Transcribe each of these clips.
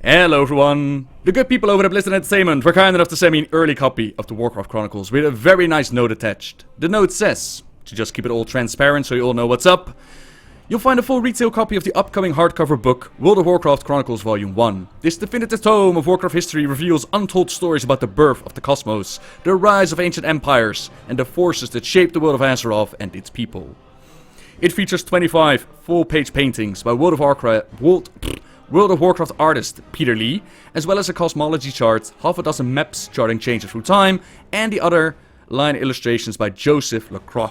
Hello everyone! The good people over at Blizzard Entertainment were kind enough to send me an early copy of the Warcraft Chronicles with a very nice note attached. The note says, to just keep it all transparent so you all know what's up, you'll find a full retail copy of the upcoming hardcover book, World of Warcraft Chronicles Volume 1. This definitive tome of Warcraft history reveals untold stories about the birth of the cosmos, the rise of ancient empires, and the forces that shaped the world of Azeroth and its people. It features 25 full-page paintings by World of Warcraft artist Peter Lee, as well as a cosmology chart, half a dozen maps charting changes through time, and the other line illustrations by Joseph Lacroix.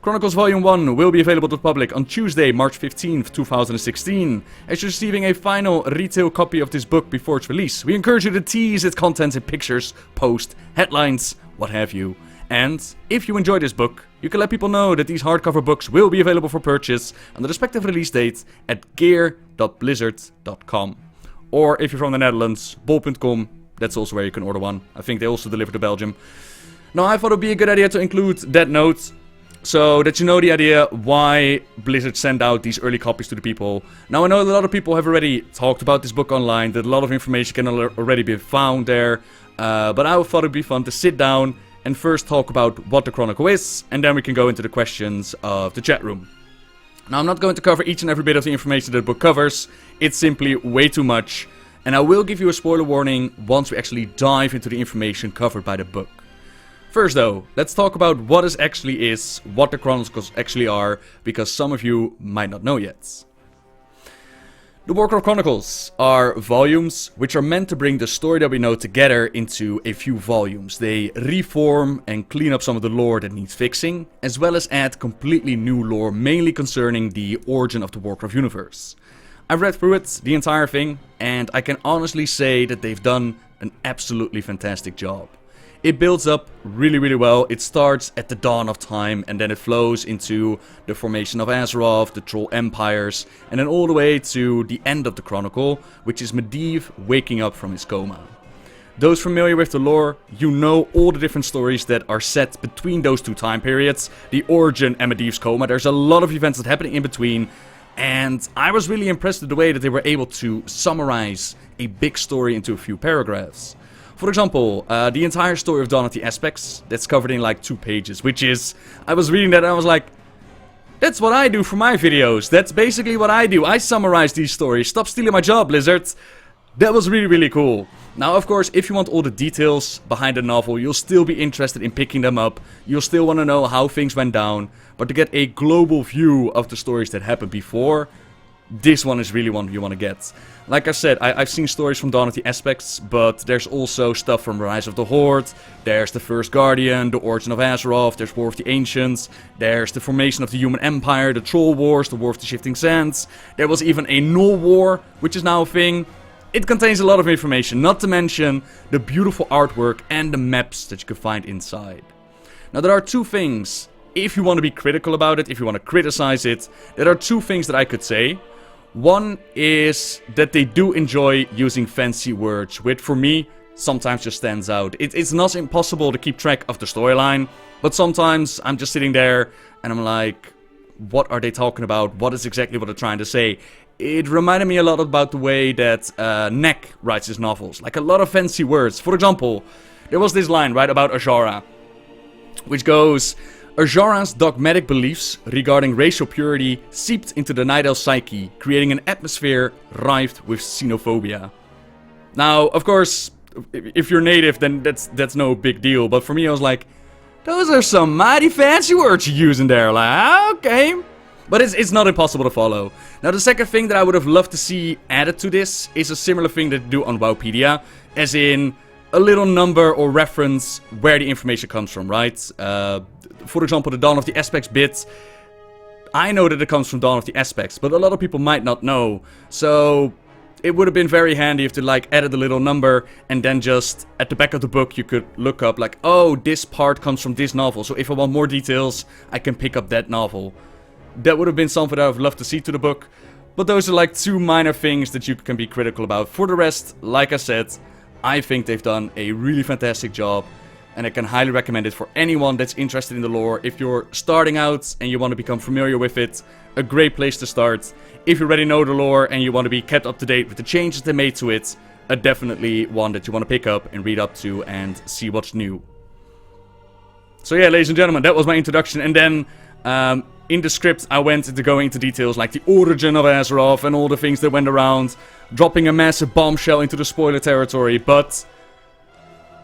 Chronicles Volume 1 will be available to the public on Tuesday, March 15th, 2016. As you're receiving a final retail copy of this book before its release, we encourage you to tease its contents in pictures, posts, headlines, what have you. And if you enjoy this book, you can let people know that these hardcover books will be available for purchase on the respective release dates at gear.blizzard.com. Or if you're from the Netherlands, bol.com, that's also where you can order one. I think they also deliver to Belgium. Now, I thought it would be a good idea to include that note, so that you know the idea why Blizzard sent out these early copies to the people. Now, I know that a lot of people have already talked about this book online, that a lot of information can already be found there, but I thought it would be fun to sit down and first talk about what the Chronicle is, and then we can go into the questions of the chat room. Now, I'm not going to cover each and every bit of the information that the book covers. It's simply way too much, and I will give you a spoiler warning once we actually dive into the information covered by the book. First though, let's talk about what it actually is, what the Chronicles actually are, because some of you might not know yet. The Warcraft Chronicles are volumes which are meant to bring the story that we know together into a few volumes. They reform and clean up some of the lore that needs fixing, as well as add completely new lore mainly concerning the origin of the Warcraft universe. I've read through it, the entire thing, and I can honestly say that they've done an absolutely fantastic job. It builds up really well. It starts at the dawn of time, and then it flows into the formation of Azeroth, the Troll Empires, and then all the way to the end of the Chronicle, which is Medivh waking up from his coma. Those familiar with the lore, you know all the different stories that are set between those two time periods, the origin and Medivh's coma. There's a lot of events that happen in between, and I was really impressed with the way that they were able to summarize a big story into a few paragraphs. For example, the entire story of Dawn of the Aspects, that's covered in like 2 pages, which is, I was reading that and I was like, that's what I do for my videos, that's basically what I do, I summarize these stories, stop stealing my job, Blizzard. That was really cool. Now, of course, if you want all the details behind the novel, you'll still be interested in picking them up, you'll still want to know how things went down, but to get a global view of the stories that happened before, this one is really one you want to get. Like I said, I've seen stories from Dawn of the Aspects, but there's also stuff from Rise of the Horde, there's the First Guardian, the Origin of Azeroth, there's War of the Ancients, there's the formation of the Human Empire, the Troll Wars, the War of the Shifting Sands, there was even a Null War, which is now a thing. It contains a lot of information, not to mention the beautiful artwork and the maps that you can find inside. Now, there are 2 things, if you want to be critical about it, if you want to criticize it, there are 2 things that I could say. One is that they do enjoy using fancy words, which for me sometimes just stands out. It's not impossible to keep track of the storyline, but sometimes I'm just sitting there and I'm like, what are they talking about? What is exactly what they're trying to say? It reminded me a lot about the way that Neck writes his novels, like a lot of fancy words. For example, there was this line, right, about Azshara, which goes, Azshara's dogmatic beliefs regarding racial purity seeped into the Night Elf psyche, creating an atmosphere rife with xenophobia. Now, of course, if you're native, then that's no big deal, but for me I was like, those are some mighty fancy words you're using there, like, okay. But it's not impossible to follow. Now, the second thing that I would have loved to see added to this is a similar thing that they do on Wowpedia, as in a little number or reference where the information comes from, right? For example, the Dawn of the Aspects bit, I know that it comes from Dawn of the Aspects, but a lot of people might not know. So it would have been very handy if they like added a little number and then just at the back of the book you could look up like, oh, this part comes from this novel, so if I want more details, I can pick up that novel. That would have been something that I would love to see to the book, but those are like 2 minor things that you can be critical about. For the rest, like I said, I think they've done a really fantastic job. and I can highly recommend it for anyone that's interested in the lore. If you're starting out and you want to become familiar with it, a great place to start. If you already know the lore and you want to be kept up to date with the changes they made to it, definitely one that you want to pick up and read up to and see what's new. So yeah, ladies and gentlemen, that was my introduction, and then in the script I went into going into details like the origin of Azeroth and all the things that went around, dropping a massive bombshell into the spoiler territory, but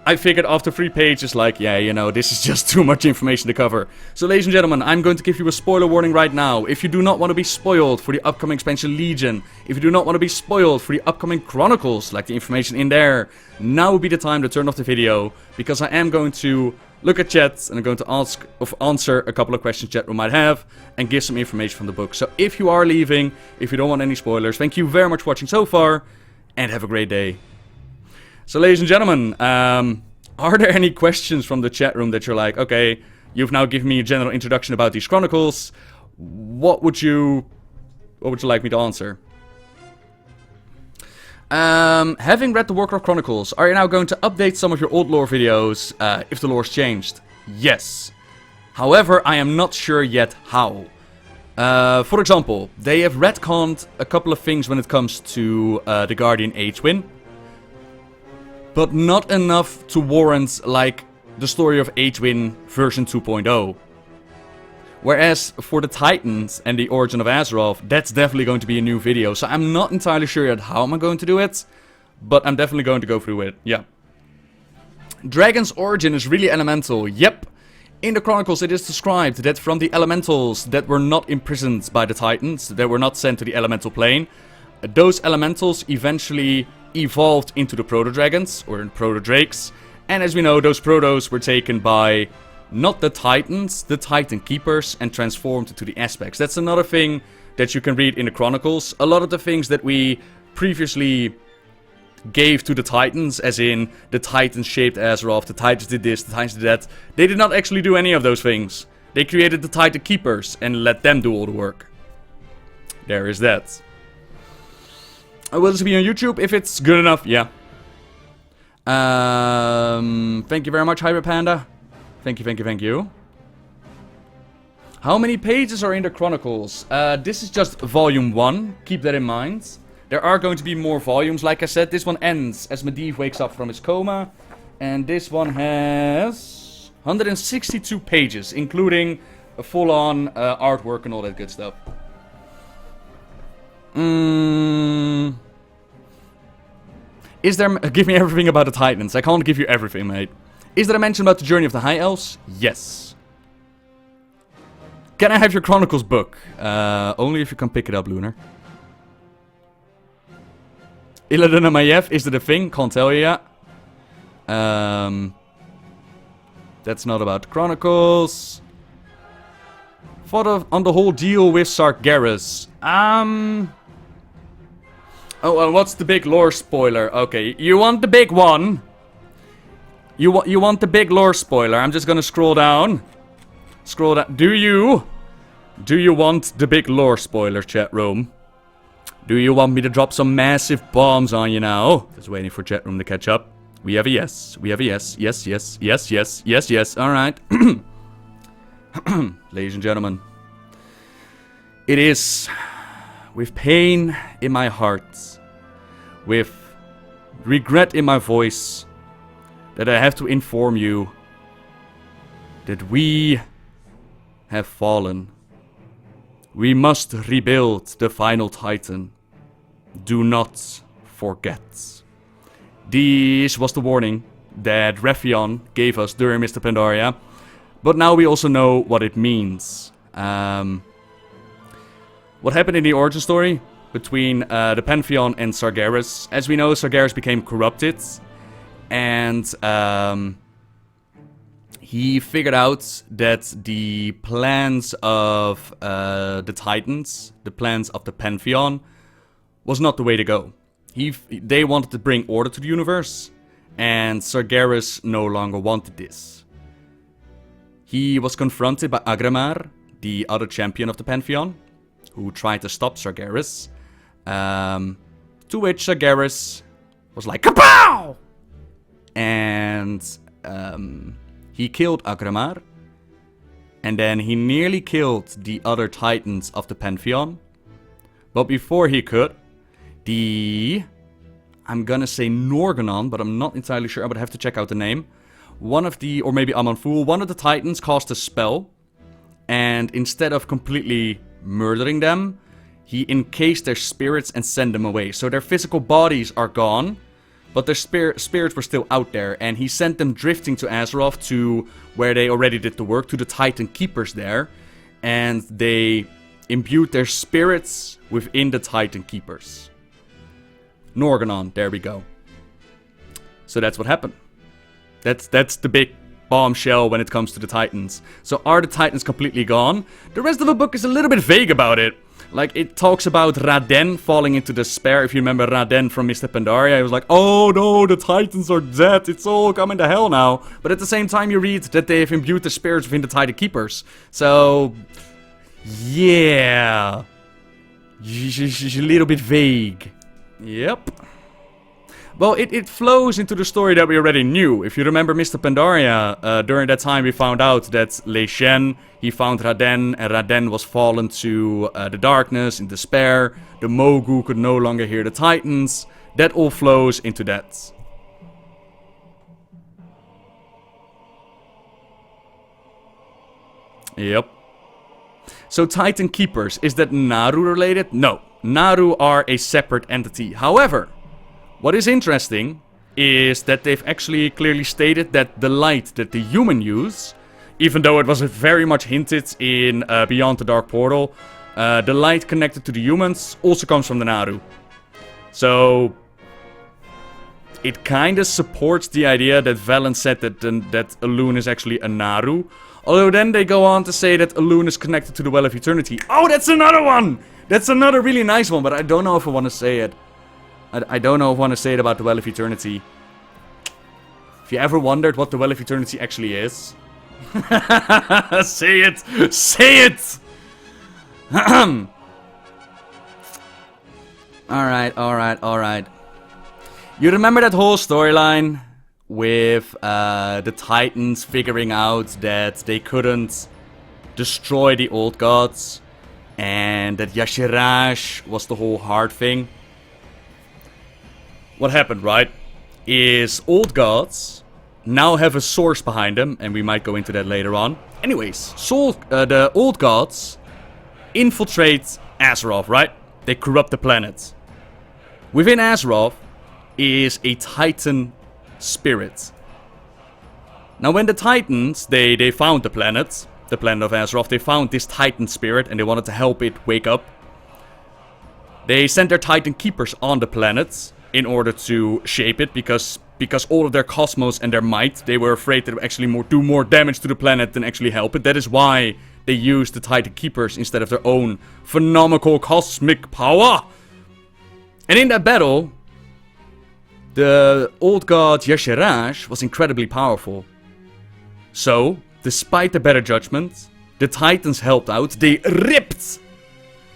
I figured after 3 pages, like, yeah, you know, this is just too much information to cover. So ladies and gentlemen, I'm going to give you a spoiler warning right now. If you do not want to be spoiled for the upcoming expansion Legion, if you do not want to be spoiled for the upcoming Chronicles, like the information in there, now would be the time to turn off the video, because I am going to look at chat, and I'm going to answer a couple of questions chat room might have, and give some information from the book. So if you are leaving, if you don't want any spoilers, thank you very much for watching so far, and have a great day. So ladies and gentlemen, are there any questions from the chat room that you're like, okay, you've now given me a general introduction about these Chronicles, what would you like me to answer? Having read the Warcraft Chronicles, are you now going to update some of your old lore videos if the lore's changed? Yes. However, I am not sure yet how. For example, they have retconned a couple of things when it comes to the Guardian H-Win, but not enough to warrant, like, the story of H-Win version 2.0. Whereas for the Titans and the origin of Azeroth, that's definitely going to be a new video. So I'm not entirely sure yet how I'm going to do it, but I'm definitely going to go through it, yeah. Dragon's origin is really elemental, yep. In the Chronicles it is described that from the elementals that were not imprisoned by the Titans, that were not sent to the elemental plane, those elementals eventually evolved into the proto-dragons, or proto-drakes, and as we know, those protos were taken by not the Titans, the Titan Keepers, and transformed into the aspects. That's another thing that you can read in the Chronicles. A lot of the things that we previously gave to the Titans, as in the Titans shaped Azeroth, the Titans did this, the Titans did that, they did not actually do any of those things. They created the Titan Keepers and let them do all the work. There is that. Will this be on YouTube? If it's good enough, yeah. Thank you very much, Hyper Panda. Thank you, thank you, thank you. How many pages are in the Chronicles? This is just volume 1. Keep that in mind. There are going to be more volumes, like I said. This one ends as Medivh wakes up from his coma. And this one has 162 pages, including a full-on artwork and all that good stuff. Is there... Give me everything about the Titans. I can't give you everything, mate. Is there a mention about the Journey of the High Elves? Yes. Can I have your Chronicles book? Only if you can pick it up, Lunar. Illidan and Maiev, is that a thing? Can't tell you yet. That's not about the Chronicles. Thought on the whole deal with Sargeras. Oh, and what's the big lore spoiler? Okay, you want the big one? You want the big lore spoiler? I'm just gonna scroll down. Scroll down. Do you want the big lore spoiler, chat room? Do you want me to drop some massive bombs on you now? Just waiting for chat room to catch up. We have a yes. We have a yes. Yes, yes, yes, yes, yes, yes. Alright. Ladies and gentlemen. It is with pain in my heart, with regret in my voice, that I have to inform you that we have fallen. We must rebuild the final Titan. Do not forget. This was the warning that Raytheon gave us during Mr. Pandaria, but now we also know what it means. What happened in the origin story between the Pantheon and Sargeras? As we know, Sargeras became corrupted, and he figured out that the plans of the Titans, the plans of the Pantheon, was not the way to go. They wanted to bring order to the universe, and Sargeras no longer wanted this. He was confronted by Agramar, the other champion of the Pantheon, who tried to stop Sargeras, to which Sargeras was like, kapow! And he killed Agramar. And then he nearly killed the other titans of the Pantheon. But before he could, I'm gonna say Norganon, but I'm not entirely sure. I would have to check out the name. Or maybe Amon Fool, one of the titans cast a spell. And instead of completely murdering them, he encased their spirits and sent them away. So their physical bodies are gone, but their spirits were still out there. And he sent them drifting to Azeroth, to where they already did the work, to the Titan Keepers there. And they imbued their spirits within the Titan Keepers. Norganon, there we go. So that's what happened. That's the big bombshell when it comes to the Titans. So are the Titans completely gone? The rest of the book is a little bit vague about it. Like, it talks about Raden falling into despair. If you remember Raden from Mr. Pandaria, he was like, oh no, the Titans are dead, it's all coming to hell now. But at the same time you read that they have imbued the spirits within the Titan Keepers. So, yeah. She's a little bit vague. Yep. Well, it flows into the story that we already knew. If you remember Mr. Pandaria, during that time we found out that Lei Shen, he found Raden, and Raden was fallen to the darkness in despair. The Mogu could no longer hear the Titans. That all flows into that. Yep. So Titan Keepers, is that Naru related? No. Naru are a separate entity. However, what is interesting is that they've actually clearly stated that the light that the human use, even though it was very much hinted in Beyond the Dark Portal, the light connected to the humans also comes from the Naru. So it kind of supports the idea that Valen said that Elune is actually a Naru. Although then they go on to say that Elune is connected to the Well of Eternity. Oh, that's another one! That's another really nice one, but I don't know if I want to say it. I don't know if I want to say it about the Well of Eternity. If you ever wondered what the Well of Eternity actually is... say it! Say it! Alright. You remember that whole storyline with the Titans figuring out that they couldn't destroy the old gods, and that Yashirash was the whole hard thing? What happened, right, is old gods now have a source behind them, and we might go into that later on. Anyways, the old gods infiltrate Azeroth, right? They corrupt the planet. Within Azeroth is a Titan spirit. Now when the Titans, they found the planet of Azeroth, they found this Titan spirit and they wanted to help it wake up. They sent their Titan Keepers on the planet in order to shape it, because all of their cosmos and their might, they were afraid that it would actually do more damage to the planet than actually help it. That is why they used the Titan Keepers instead of their own phenomenal cosmic power. And in that battle, the old god Yashirash was incredibly powerful. So, despite the better judgment, the Titans helped out. They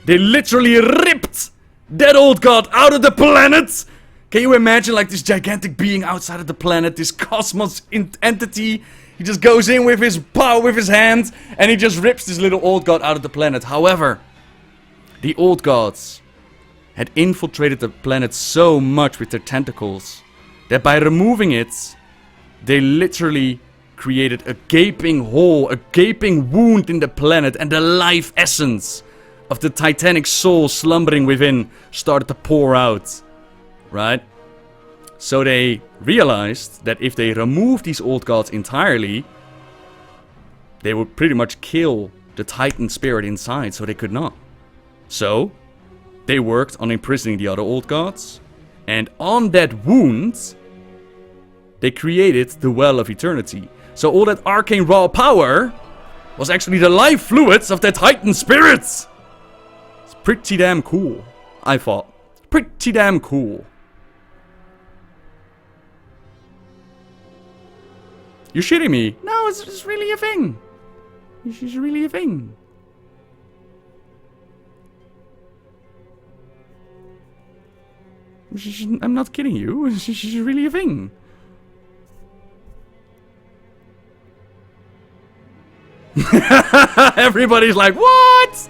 literally ripped that old god out of the planet. Can you imagine, like, this gigantic being outside of the planet, this cosmos entity? He just goes in with his power, with his hand, and he just rips this little old god out of the planet. However, the old gods had infiltrated the planet so much with their tentacles that by removing it, they literally created a gaping hole, a gaping wound in the planet, and the life essence of the titanic soul slumbering within started to pour out. Right? So they realized that if they removed these old gods entirely, they would pretty much kill the Titan spirit inside, so they could not. So they worked on imprisoning the other old gods, and on that wound, they created the Well of Eternity. So all that arcane raw power was actually the life fluids of the Titan spirits. It's pretty damn cool, I thought. Pretty damn cool. You're shitting me. No, it's really a thing. It's really a thing. I'm not kidding you. It's really a thing. Everybody's like, what?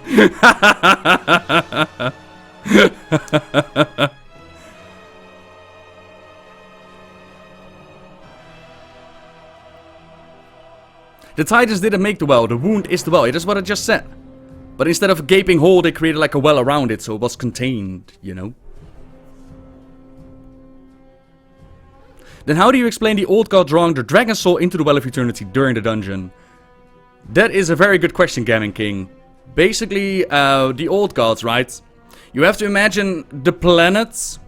The Titans didn't make the well, the wound is the well. That's what I just said. But instead of a gaping hole, they created like a well around it, so it was contained, you know? Then how do you explain the old god drawing the dragon soul into the Well of Eternity during the dungeon? That is a very good question, Gammon King. Basically, the old gods, right? You have to imagine the planets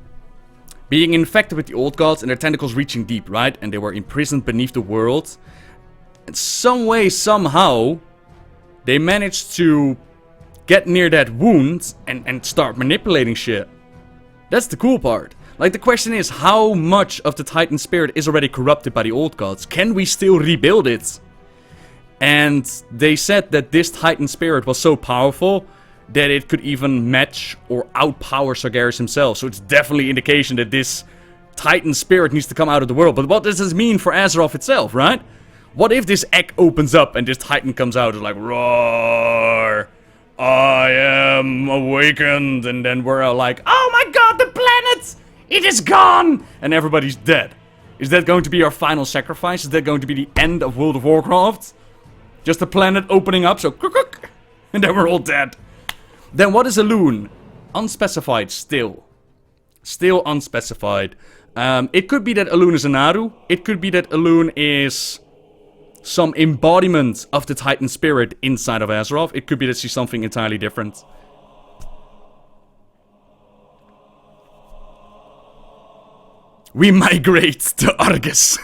being infected with the old gods and their tentacles reaching deep, right? And they were imprisoned beneath the world. And some way, somehow, they managed to get near that wound and start manipulating shit. That's the cool part. Like, the question is, how much of the Titan spirit is already corrupted by the old gods? Can we still rebuild it? And they said that this Titan spirit was so powerful that it could even match or outpower Sargeras himself. So it's definitely an indication that this Titan spirit needs to come out of the world. But what does this mean for Azeroth itself, right? What if this egg opens up and this Titan comes out and like, roar, I am awakened. And then we're all like, oh my god, the planet! It is gone! And everybody's dead. Is that going to be our final sacrifice? Is that going to be the end of World of Warcraft? Just the planet opening up, so and then we're all dead. Then what is a loon? Unspecified still. Still unspecified. It could be that a loon is a Naru. It could be that a loon is some embodiment of the Titan spirit inside of Azeroth. It could be that she's something entirely different. We migrate to Argus.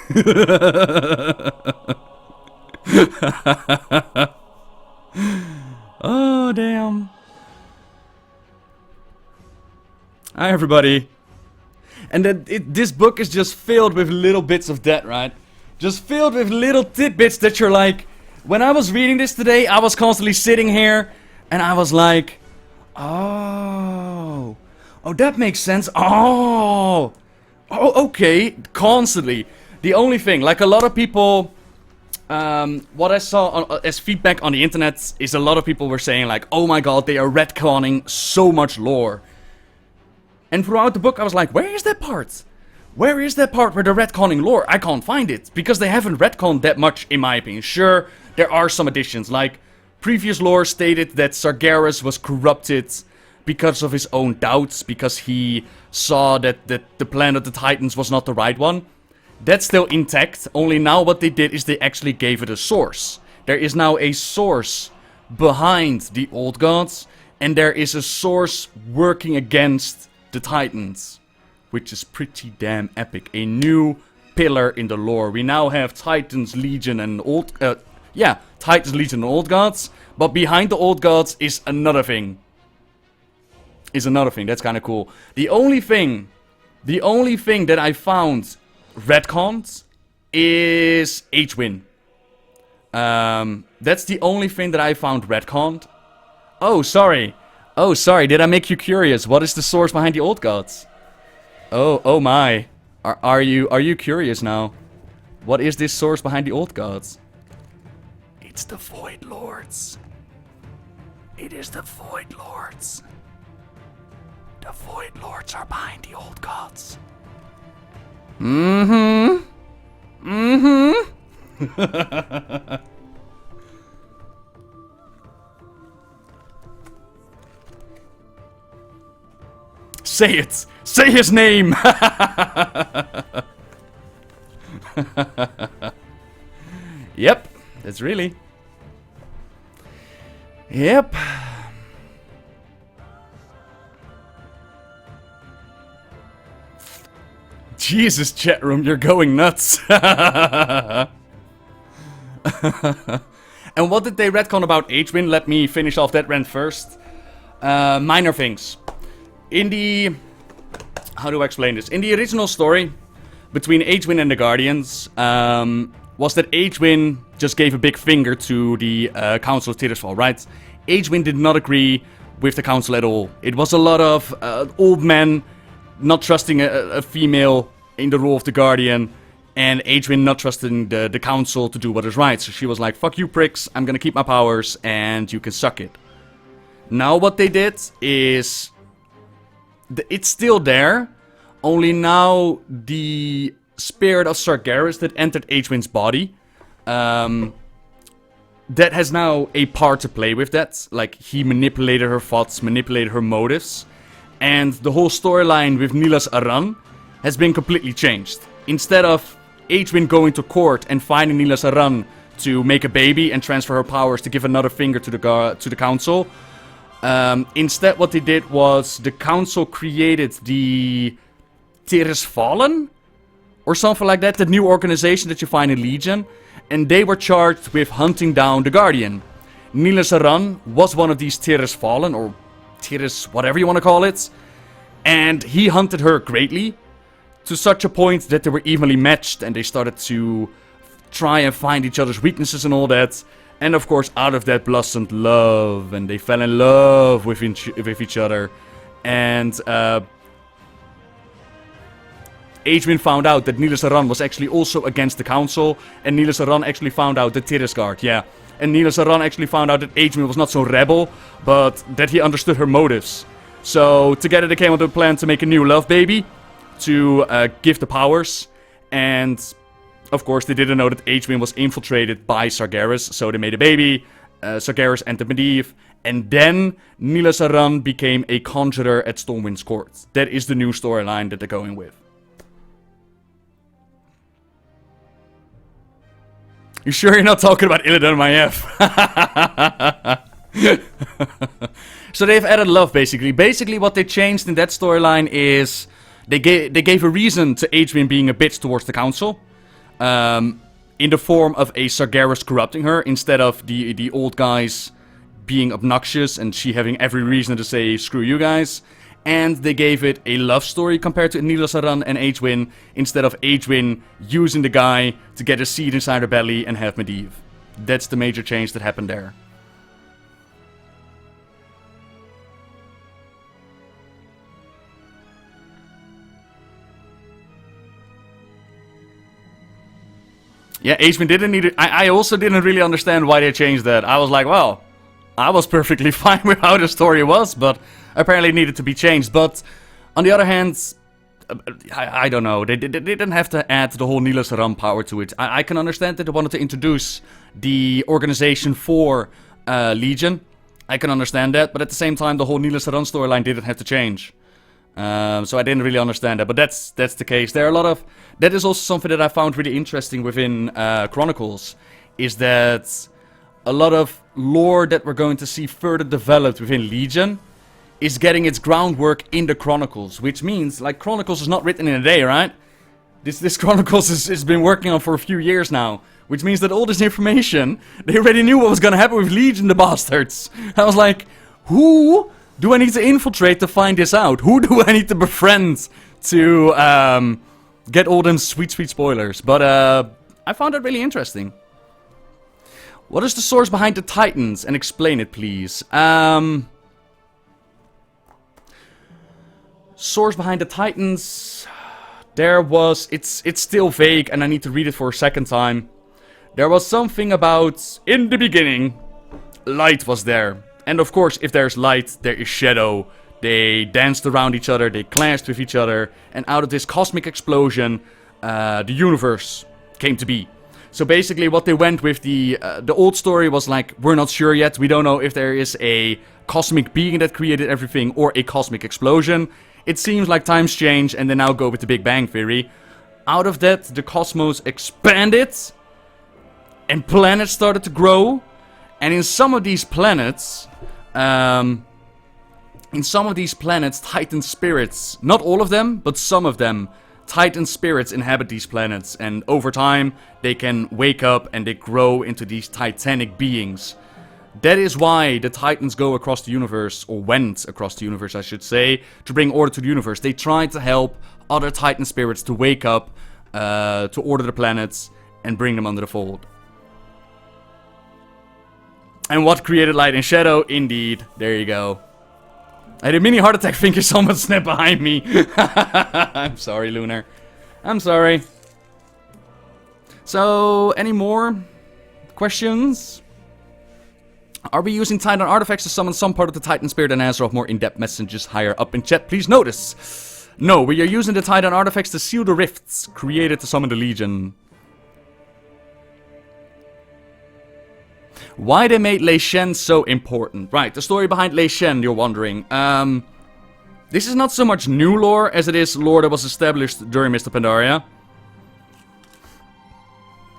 Oh, damn. Hi, everybody. And then this book is just filled with little bits of that, right? Just filled with little tidbits that you're like... When I was reading this today, I was constantly sitting here, and I was like... Oh, that makes sense. Oh, okay. Constantly. The only thing, like a lot of people... what I saw as feedback on the internet is a lot of people were saying like, oh my god, they are retconning so much lore. And throughout the book I was like, where is that part? Where is that part where they're retconning lore? I can't find it, because they haven't retconned that much in my opinion. Sure, there are some additions, like previous lore stated that Sargeras was corrupted because of his own doubts, because he saw that the plan of the Titans was not the right one. That's still intact, only now what they did is they actually gave it a source. There is now a source behind the old gods, and there is a source working against the Titans, which is pretty damn epic. A new pillar in the lore. We now have Titans, Legion, and Titans, Legion, and Old Gods, but behind the Old Gods is another thing. That's kind of cool. The only thing that I found retconned is H-Win. That's the only thing that I found retconned. Oh, sorry. Did I make you curious? What is the source behind the old gods? Oh my. Are you curious now? What is this source behind the old gods? It's the Void Lords. It is the Void Lords. The Void Lords are behind the old gods. Say it! Say his name! Yep, that's really. Yep. Jesus, chat room, you're going nuts. And what did they retcon about H-Win? Let me finish off that rant first. Minor things. In the... How do I explain this? In the original story, between H-Win and the Guardians, was that H-Win just gave a big finger to the Council of Tirisfal, right? H-Win did not agree with the Council at all. It was a lot of old men not trusting a female in the role of the Guardian. And Adrian not trusting the council to do what is right. So she was like, fuck you pricks, I'm gonna keep my powers and you can suck it. Now what they did is... it's still there. Only now the spirit of Sargeras that entered Adrian's body... that has now a part to play with that. Like, he manipulated her thoughts, manipulated her motives. And the whole storyline with Nilas Aran has been completely changed. Instead of Adrian going to court and finding Nilas Aran to make a baby and transfer her powers to give another finger to the council, instead what they did was the council created the Tears Fallen? Or something like that, the new organization that you find in Legion. And they were charged with hunting down the Guardian. Nilas Aran was one of these Tears Fallen, or Tears whatever you want to call it. And he hunted her greatly, to such a point that they were evenly matched. And they started to try and find each other's weaknesses and all that. And of course, out of that blossomed love. And they fell in love with each other. And Adrian found out that Nilas Aran was actually also against the council. And Nilas Aran actually found out that Tirisgard, yeah. And Nilas Aran actually found out that Adrian was not so rebel, but that he understood her motives. So together they came up with a plan to make a new love baby. To give the powers. And of course they didn't know that Adrian was infiltrated by Sargeras. So they made a baby. Sargeras entered Medivh. And then Nilas Aran became a conjurer at Stormwind's court. That is the new storyline that they're going with. You sure you're not talking about Illidan Maiev? So they've added love, basically. Basically, what they changed in that storyline is... They gave a reason to Adrian being a bitch towards the council. In the form of a Sargeras corrupting her. Instead of the old guys being obnoxious and she having every reason to say, screw you guys. And they gave it a love story compared to Nilas Aran and Adrian, instead of Adrian using the guy to get a seed inside her belly and have Medivh. That's the major change that happened there. Yeah, Adrian didn't need it. I also didn't really understand why they changed that. I was like, well, I was perfectly fine with how the story was, but apparently it needed to be changed. But on the other hand, I don't know. They didn't have to add the whole Nilas Aran power to it. I can understand that they wanted to introduce the organization for Legion. I can understand that, but at the same time, the whole Nilas Aran storyline didn't have to change. So I didn't really understand that, but that's the case. There are a lot of... That is also something that I found really interesting within Chronicles, is that a lot of lore that we're going to see further developed within Legion is getting its groundwork in the Chronicles, which means, like, Chronicles is not written in a day, right? This Chronicles has been working on for a few years now, which means that all this information, they already knew what was gonna happen with Legion, the bastards. I was like, who do I need to infiltrate to find this out? Who do I need to befriend to get all them sweet spoilers? But I found that really interesting. What is the source behind the Titans? And explain it, please. Source behind the Titans... There was... It's still vague, and I need to read it for a second time. There was something about... In the beginning, light was there. And of course, if there's light, there is shadow. They danced around each other, they clashed with each other. And out of this cosmic explosion, the universe came to be. So basically what they went with, the old story was like, we're not sure yet. We don't know if there is a cosmic being that created everything or a cosmic explosion. It seems like times change and they now go with the Big Bang Theory. Out of that, the cosmos expanded. And planets started to grow. And in some of these planets... Titan spirits, not all of them, but some of them, Titan spirits inhabit these planets, and over time, they can wake up and they grow into these titanic beings. That is why the Titans go across the universe, or went across the universe, I should say, to bring order to the universe. They tried to help other Titan spirits to wake up, to order the planets, and bring them under the fold. And what created light and shadow? Indeed. There you go. I had a mini heart attack thinking someone snapped behind me. I'm sorry, Lunar. I'm sorry. So, any more questions? Are we using Titan artifacts to summon some part of the Titan spirit and answer off more in-depth messages higher up in chat? Please notice. No, we are using the Titan artifacts to seal the rifts created to summon the Legion. Why they made Lei Shen so important? Right, the story behind Lei Shen, you're wondering. This is not so much new lore as it is lore that was established during Mr. Pandaria.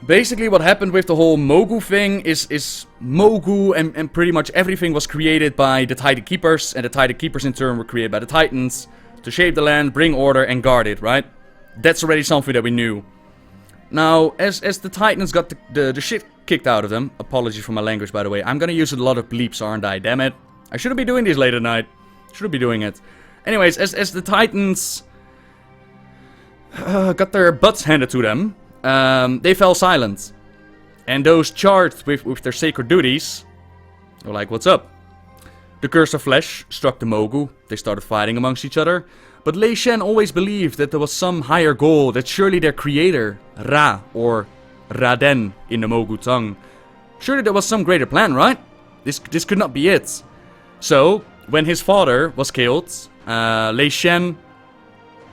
Basically what happened with the whole Mogu thing is Mogu and pretty much everything was created by the Titan Keepers, and the Titan Keepers in turn were created by the Titans to shape the land, bring order and guard it, right? That's already something that we knew. Now, as the Titans got the shit kicked out of them, apologies for my language by the way, I'm gonna use a lot of bleeps, aren't I? Damn it. I shouldn't be doing these late at night. Shouldn't be doing it. Anyways, as the Titans got their butts handed to them, they fell silent. And those charged with their sacred duties were like, what's up? The Curse of Flesh struck the Mogu. They started fighting amongst each other. But Lei Shen always believed that there was some higher goal, that surely their creator, Ra, or Raden in the Mogu tongue, surely there was some greater plan, right? This could not be it. So, when his father was killed, Lei Shen,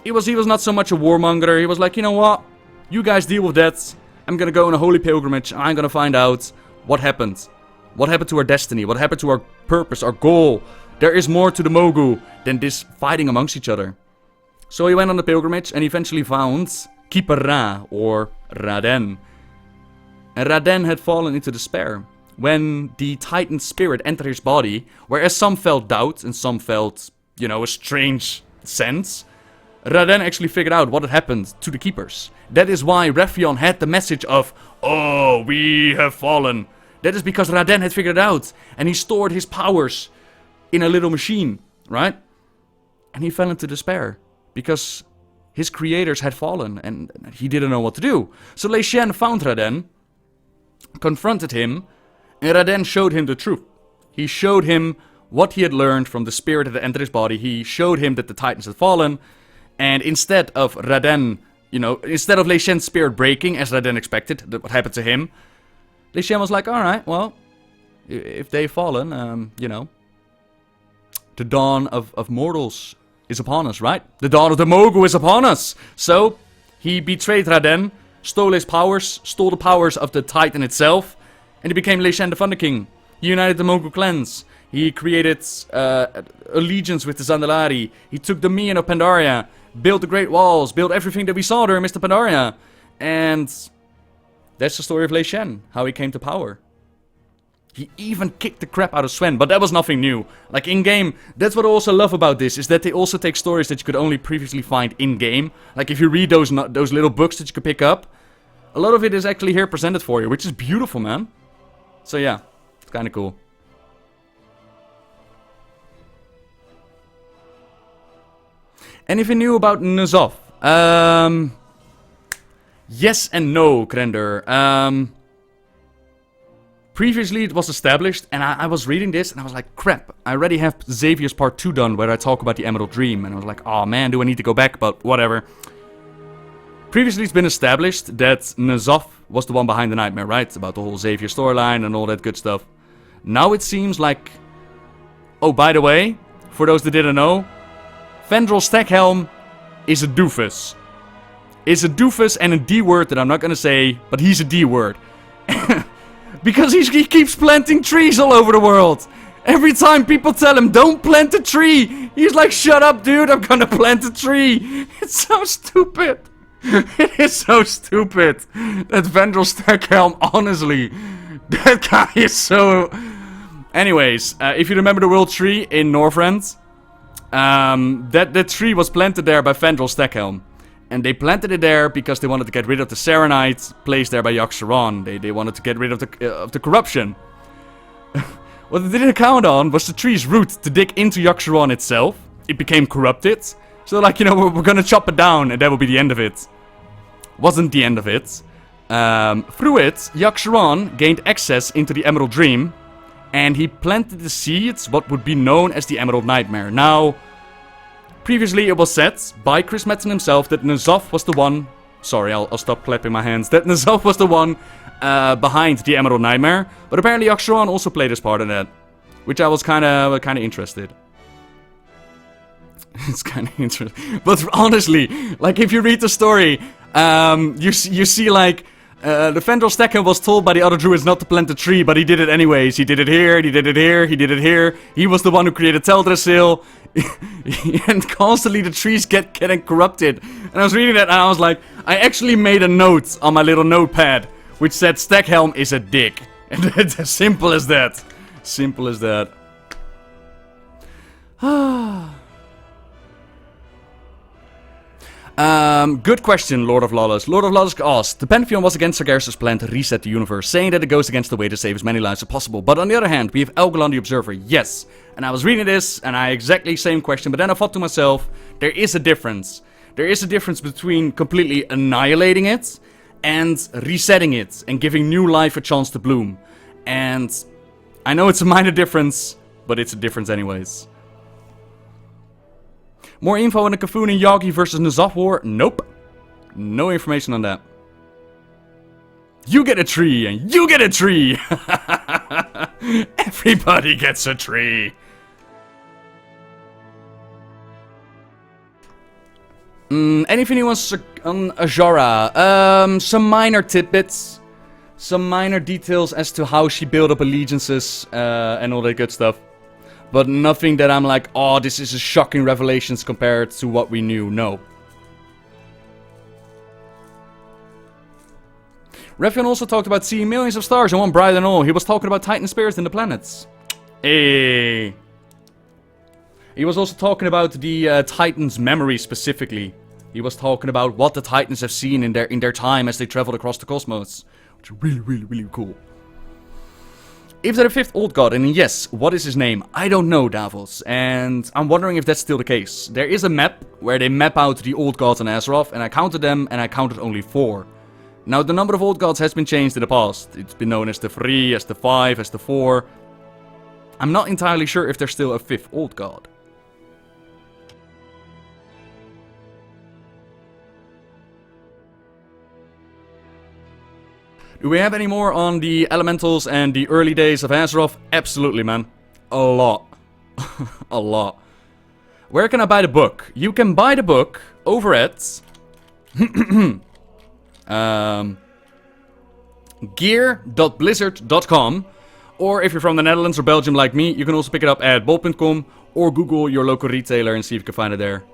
he was not so much a warmonger. He was like, you know what? You guys deal with that. I'm gonna go on a holy pilgrimage. I'm gonna find out what happened. What happened to our destiny? What happened to our purpose, our goal? There is more to the Mogu than this fighting amongst each other. So he went on the pilgrimage and eventually found Keeper Ra, or Raden. And Raden had fallen into despair when the Titan spirit entered his body, whereas some felt doubt and some felt, you know, a strange sense. Raden actually figured out what had happened to the Keepers. That is why Rephion had the message of, oh, we have fallen. That is because Raden had figured it out, and he stored his powers in a little machine, right? And he fell into despair, because his creators had fallen, and he didn't know what to do. So Lei Shen found Raden, confronted him, and Raden showed him the truth. He showed him what he had learned from the spirit that had entered his body. He showed him that the Titans had fallen, and instead of Raden, you know, instead of Lei Shen's spirit breaking, as Raden expected, that what happened to him, Lei Shen was like, alright, well, if they've fallen, you know, the dawn of mortals is upon us, right? The dawn of the Mogu is upon us! So, he betrayed Raden, stole his powers, stole the powers of the Titan itself, and he became Lei Shen the Thunder King. He united the Mogu clans. He created allegiance with the Zandalari. He took the Mian of Pandaria, built the Great Walls, built everything that we saw during Mr. Pandaria. And that's the story of Lei Shen, how he came to power. He even kicked the crap out of Sven, but that was nothing new. Like in-game, that's what I also love about this, is that they also take stories that you could only previously find in-game. Like if you read those little books that you could pick up, a lot of it is actually here presented for you, which is beautiful, man. So yeah, it's kind of cool. Anything new about N'Zoth? Yes and no, Krender. Previously it was established, and I was reading this, and I was like, crap, I already have Xavier's Part 2 done, where I talk about the Emerald Dream, and I was like, oh man, do I need to go back, but whatever. Previously it's been established that N'Zoth was the one behind the nightmare, right? About the whole Xavier storyline and all that good stuff. Now it seems like... Oh, by the way, for those that didn't know, Fendrel Stackhelm is a doofus. Is a doofus and a D word that I'm not gonna say, but he's a D word. Because he keeps planting trees all over the world. Every time people tell him, don't plant a tree, he's like, shut up, dude, I'm gonna plant a tree. It's so stupid. It is so stupid. That Fendrel Stackhelm, honestly, that guy is so... Anyways, if you remember the World Tree in Northrend, that tree was planted there by Fendrel Stackhelm. And they planted it there because they wanted to get rid of the Serenite placed there by Yogg-Saron. They wanted to get rid of the corruption. What they didn't count on was the tree's root to dig into Yogg-Saron itself. It became corrupted. So like, you know, we're gonna chop it down and that will be the end of it. Wasn't the end of it. Through it, Yogg-Saron gained access into the Emerald Dream. And he planted the seeds, what would be known as the Emerald Nightmare. Now... Previously it was said, by Chris Metzen himself, that N'Zoth was the one Sorry, I'll stop clapping my hands. That N'Zoth was the one behind the Emerald Nightmare. But apparently Aksharan also played his part in that. Which I was kind of interested. It's kind of interesting. But honestly, like if you read the story, you see like the Fendral Steckham was told by the other druids not to plant the tree, but he did it anyways. He did it here, he did it here, he did it here. He was the one who created Teldrassil. And constantly the trees getting corrupted. And I was reading that and I was like, I actually made a note on my little notepad which said Stackhelm is a dick. And it's as simple as that. Simple as that. Good question, Lord of Lawless. Lord of Lawless asked, the Pantheon was against Sargeras' plan to reset the universe, saying that it goes against the way to save as many lives as possible. But on the other hand, we have Elgan the Observer. Yes. And I was reading this, and I exactly same question, but then I thought to myself, there is a difference. There is a difference between completely annihilating it and resetting it and giving new life a chance to bloom. And I know it's a minor difference, but it's a difference anyways. More info on the Kafun and Yagi versus N'Zoth war? Nope. No information on that. You get a tree, and you get a tree! Everybody gets a tree! Anything you want on Azora? Some minor tidbits. Some minor details as to how she built up allegiances, and all that good stuff. But nothing that I'm like, oh, this is a shocking revelations compared to what we knew. No. Refion also talked about seeing millions of stars and one brighter than all. He was talking about Titan spirits in the planets. Hey. He was also talking about the Titans' memory specifically. He was talking about what the Titans have seen in their time as they traveled across the cosmos. Which is really, really, really cool. Is there a fifth old god? And yes, what is his name? I don't know, Davos. And I'm wondering if that's still the case. There is a map where they map out the old gods on Azeroth, and I counted them, and I counted only 4. Now, the number of old gods has been changed in the past. It's been known as the 3, as the 5, as the 4. I'm not entirely sure if there's still a 5th old god. Do we have any more on the elementals and the early days of Azeroth? Absolutely, man. A lot. A lot. Where can I buy the book? You can buy the book over at gear.blizzard.com, or if you're from the Netherlands or Belgium like me, you can also pick it up at bol.com or Google your local retailer and see if you can find it there.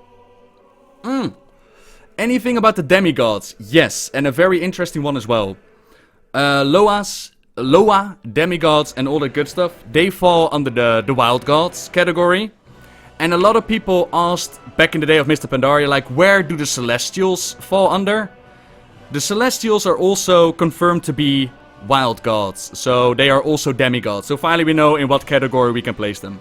Anything about the demigods? Yes, and a very interesting one as well. Loa, demigods, and all that good stuff, they fall under the wild gods category. And a lot of people asked back in the day of Mr. Pandaria, like, where do the Celestials fall under? The Celestials are also confirmed to be wild gods, so they are also demigods. So finally we know in what category we can place them.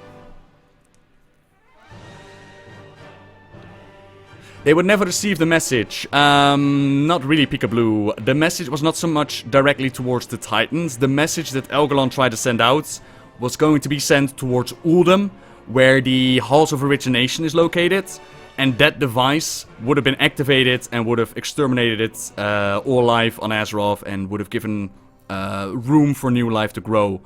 They would never receive the message. Not really, Peekaboo. The message was not so much directly towards the Titans. The message that Elgalon tried to send out was going to be sent towards Uldum, where the Halls of Origination is located. And that device would have been activated and would have exterminated all life on Azeroth and would have given room for new life to grow.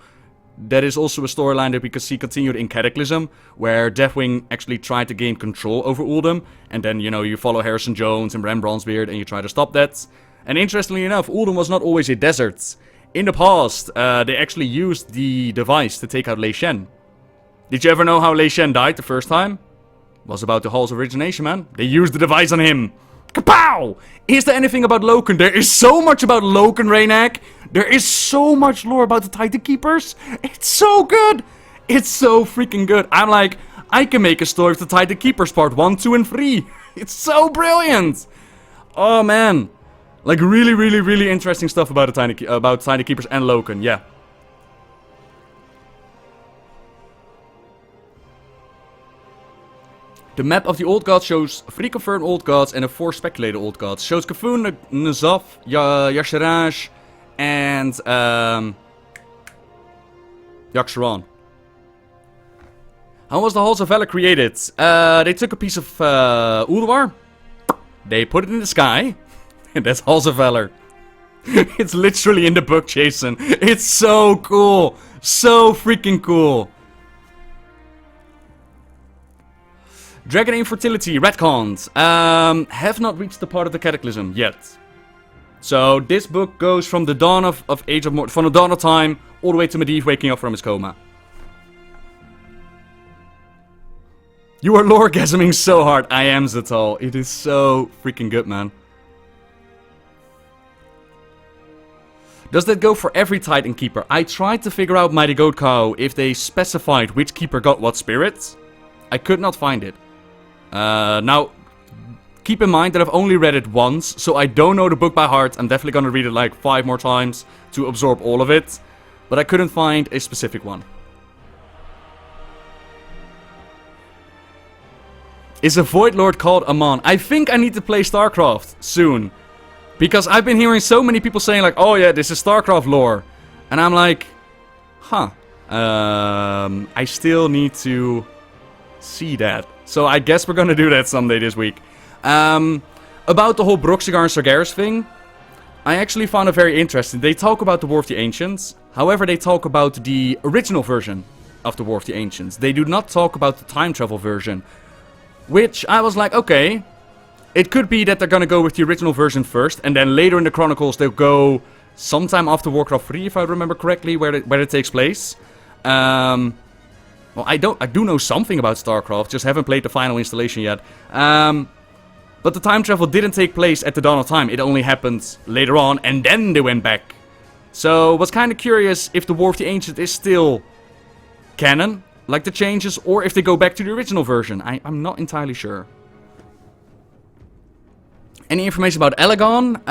That is also a storyline that we could see continued in Cataclysm, where Deathwing actually tried to gain control over Uldum, and then, you know, you follow Harrison Jones and Bran Bronzebeard and you try to stop that. And interestingly enough, Uldum was not always a desert. In the past, they actually used the device to take out Lei Shen. Did you ever know how Lei Shen died the first time? It was about the Halls of Origination, man. They used the device on him. Kapow! Is there anything about Loken? There is so much about Loken, Raynak. There is so much lore about the Titan Keepers. It's so good. It's so freaking good. I'm like, I can make a story of the Titan Keepers part 1, 2, and 3. It's so brilliant. Oh, man. Like, really, really, really interesting stuff about the Titan Keepers and Loken. Yeah. The map of the old gods shows 3 confirmed old gods and 4 speculated old gods. Shows Kafun, N'Zoth, Sargeras, and Aksharan. How was the Halls of Valor created? They took a piece of Ulduar, they put it in the sky, And that's also Valor. It's literally in the book, Jason. It's so cool. So freaking cool. Dragon Infertility, retcons. Have not reached the part of the Cataclysm yet. So this book goes from the dawn of Age of from the dawn of time all the way to Medivh waking up from his coma. You are lore-gasming so hard. I am, Zatal. It is so freaking good, man. Does that go for every Titan Keeper? I tried to figure out Mighty Goat Cow if they specified which Keeper got what spirits. I could not find it. Now, keep in mind that I've only read it once, so I don't know the book by heart. I'm definitely gonna read it like 5 more times to absorb all of it. But I couldn't find a specific one. Is a Void Lord called Amon? I think I need to play StarCraft soon. Because I've been hearing so many people saying like, oh yeah, this is StarCraft lore. And I'm like, huh. I still need to see that. So I guess we're gonna do that someday this week. About the whole Broxigar and Sargeras thing, I actually found it very interesting. They talk about the War of the Ancients. However, they talk about the original version of the War of the Ancients. They do not talk about the time travel version. Which I was like, okay, it could be that they're gonna go with the original version first, and then later in the Chronicles they'll go sometime after Warcraft 3, if I remember correctly, where it takes place. Well, I do know something about StarCraft, just haven't played the final installation yet. But the time travel didn't take place at the dawn of time. It only happened later on, and then they went back. So, was kind of curious if the War of the Ancients is still canon, like the changes, or if they go back to the original version. I'm not entirely sure. Any information about Elegan?